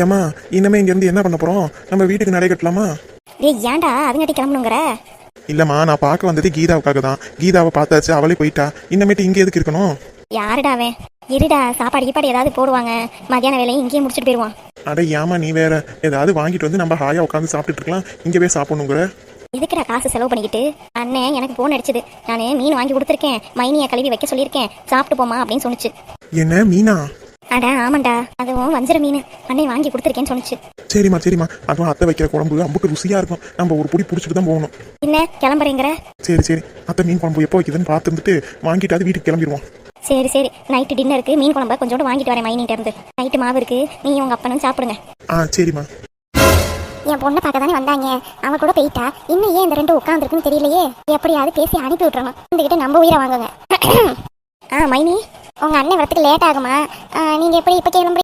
ஏமா இனிமே இங்கேருந்து என்ன பண்ண போகிறோம்? நம்ம வீட்டுக்கு நடை கட்டலாமா? டேய் ஏன்டா அதுங்கட்டி கிளம்பணுங்கிற? இல்லைம்மா, நான் பார்க்க வந்தது கீதாவுக்காக தான். கீதாவை பார்த்தாச்சு, அவளே போயிட்டா. இன்னமேட்டு இங்கே எதுக்கு இருக்கணும்? யாருடா அவன்? இருடா, சாப்பாடு கீப்பாடு ஏதாவது போடுவாங்க. மத்தியான வேலையை இங்கேயே முடிச்சுட்டு போயிடுவான். அட ஏமா நீ வேற, ஏதாவது வாங்கிட்டு வந்து நம்ம ஹாயா உட்காந்து சாப்பிட்டுட்டு இருக்கலாம். இங்கே போய் சாப்பிடணுங்கிற? இதுக்குடா காசு செலவு பண்ணிக்கிட்டு? அண்ணன் எனக்கு போன் அடிச்சது. நான் மீன் வாங்கி கொடுத்துருக்கேன், மைனியை கழுவி வைக்க சொல்லியிருக்கேன், சாப்பிட்டு போமா அப்படின்னு சொன்னுச்சு. என்ன மீனா? அட ஆமாண்டா, அதுவும் வஞ்சிர மீன் அண்ணன் வாங்கி கொடுத்துருக்கேன்னு சொன்னுச்சு. சரிம்மா சரிம்மா, அதுவும் அத்தை வைக்கிற குழம்பு அம்புக்கு ருசியாக இருக்கும். நம்ம ஒரு புடி பிடிச்சிட்டு தான் போகணும். என்ன கிளம்புறீங்கிற? சரி சரி, அத்தை மீன் குழம்பு எப்போ வைக்குதுன்னு பார்த்துட்டு வாங்கிட்டாது வீட்டுக்கு கிளம்பிடுவோம். சரி சரி, நைட்டு டின்னருக்கு மீன் குழம்பு கொஞ்சோண்டு வாங்கிட்டு வரேன் மைனிட்ட இருந்து. நைட்டு மாவு இருக்கு, நீ உங்க அப்பனும் சாப்பிடுங்க. சரிம்மா. என் பொண்ணை பார்க்க தானே வந்தாங்க, அவ கூட போயிட்டா. இன்னும் ஏன் இந்த ரெண்டு உட்காந்துருக்குன்னு தெரியலையே. எப்படியாவது பேசி அனுப்பி விட்டுறணும். இருந்துகிட்டு நம்ம உயிரை வாங்குங்க. மைனி, உங்க அண்ணன் வரத்துக்கு லேட் ஆகுமா? நீங்க எப்படி இப்ப கிளம்புறீங்க?